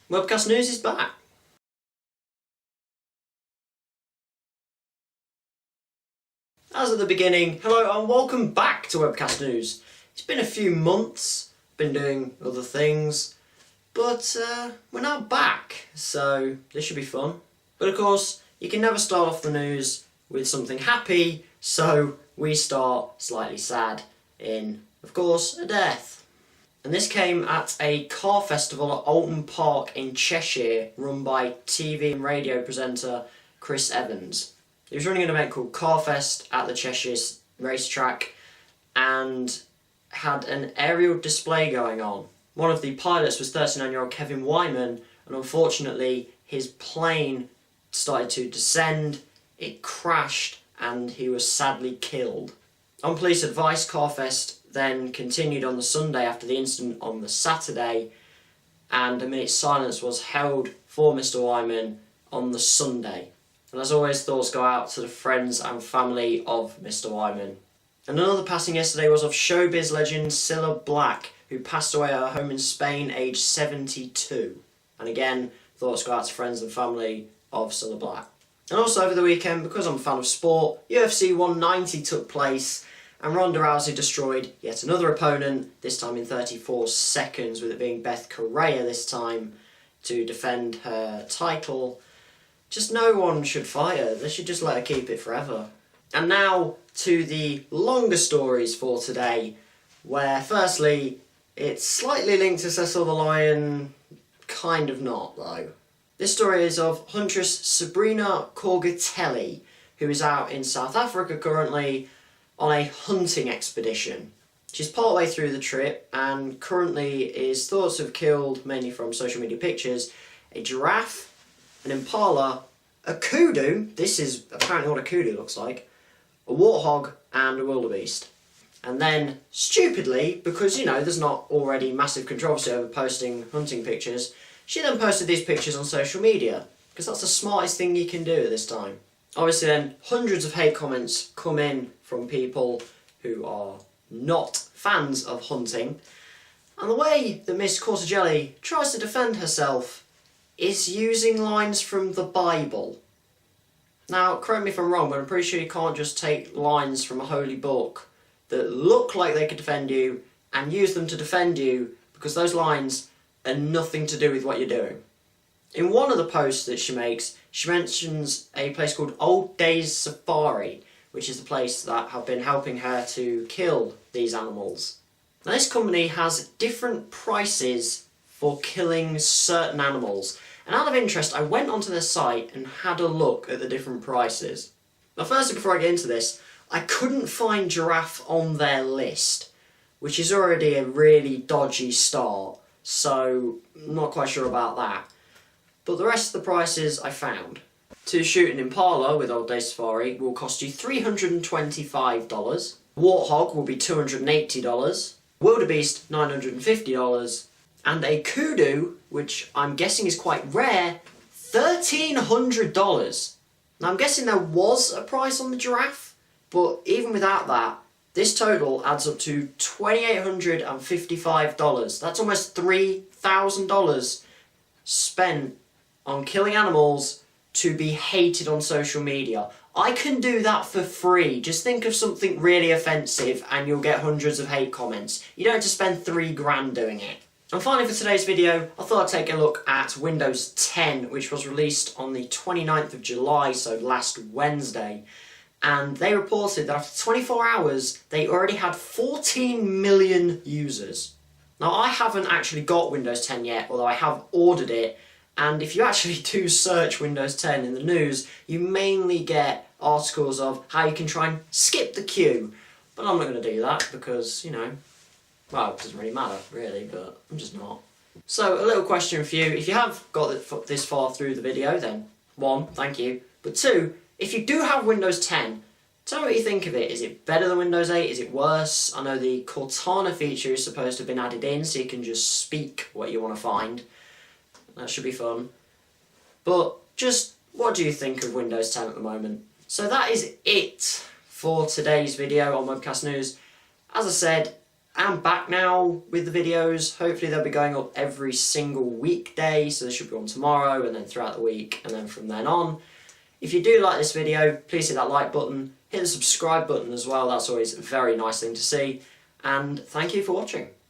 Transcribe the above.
Webcast News is back. As at the beginning, hello and welcome back to Webcast News. It's been a few months, been doing other things, but we're now back, so this should be fun. But of course, you can never start off the news with something happy, so we start slightly sad in, of course, a death. And this came at a car festival at Alton Park in Cheshire, run by TV and radio presenter Chris Evans. He was running an event called Carfest at the Cheshire racetrack and had an aerial display going on. One of the pilots was 39-year-old Kevin Wyman, and unfortunately his plane started to descend, it crashed, and he was sadly killed. On police advice, Carfest then continued on the Sunday after the incident on the Saturday, and a minute's silence was held for Mr. Wyman on the Sunday. And as always, thoughts go out to the friends and family of Mr. Wyman. And another passing yesterday was of showbiz legend Cilla Black, who passed away at her home in Spain aged 72. And again, thoughts go out to friends and family of Cilla Black. And also over the weekend, because I'm a fan of sport, UFC 190 took place, and Ronda Rousey destroyed yet another opponent, this time in 34 seconds, with it being Beth Correa this time, to defend her title. Just no one should fight her, they should just let her keep it forever. And now to the longer stories for today, where firstly, it's slightly linked to Cecil the Lion, kind of not though. This story is of Huntress Sabrina Corgatelli, who is out in South Africa currently on a hunting expedition. She's partway through the trip and currently is thought to have killed, mainly from social media pictures, a giraffe, an impala, a kudu, this is apparently what a kudu looks like, a warthog and a wildebeest. And then, stupidly, because there's not already massive controversy over posting hunting pictures, she then posted these pictures on social media, because that's the smartest thing you can do at this time. Obviously then, hundreds of hate comments come in from people who are not fans of hunting, and the way that Miss Corgatelli tries to defend herself is using lines from the Bible. Now, correct me if I'm wrong, but I'm pretty sure you can't just take lines from a holy book that look like they could defend you and use them to defend you, because those lines are nothing to do with what you're doing. In one of the posts that she makes, she mentions a place called Old Days Safari, which is the place that have been helping her to kill these animals. Now, this company has different prices for killing certain animals, and out of interest I went onto their site and had a look at the different prices. Now firstly, before I get into this, I couldn't find giraffe on their list, which is already a really dodgy start, so I'm not quite sure about that. But the rest of the prices I found. To shoot an impala with Old Day Safari will cost you $325, warthog will be $280, wildebeest $950, and a kudu, which I'm guessing is quite rare, $1,300. Now I'm guessing there was a price on the giraffe, but even without that, this total adds up to $2,855. That's almost $3,000 spent on killing animals to be hated on social media. I can do that for free. Just think of something really offensive and you'll get hundreds of hate comments. You don't have to spend $3,000 doing it. And finally for today's video, I thought I'd take a look at Windows 10, which was released on the 29th of July, so last Wednesday. And they reported that after 24 hours, they already had 14 million users. Now, I haven't actually got Windows 10 yet, although I have ordered it. And if you actually do search Windows 10 in the news, you mainly get articles of how you can try and skip the queue. But I'm not going to do that because, well, it doesn't really matter, really, but I'm just not. So, a little question for you. If you have got this far through the video, then, 1, thank you. But 2, if you do have Windows 10, tell me what you think of it. Is it better than Windows 8? Is it worse? I know the Cortana feature is supposed to have been added in, so you can just speak what you want to find. That should be fun. But just what do you think of Windows 10 at the moment? So that is it for today's video on Webcast News. As I said, I'm back now with the videos. Hopefully they'll be going up every single weekday, so they should be on tomorrow and then throughout the week and then from then on. If you do like this video, please hit that like button, hit the subscribe button as well, that's always a very nice thing to see, and thank you for watching.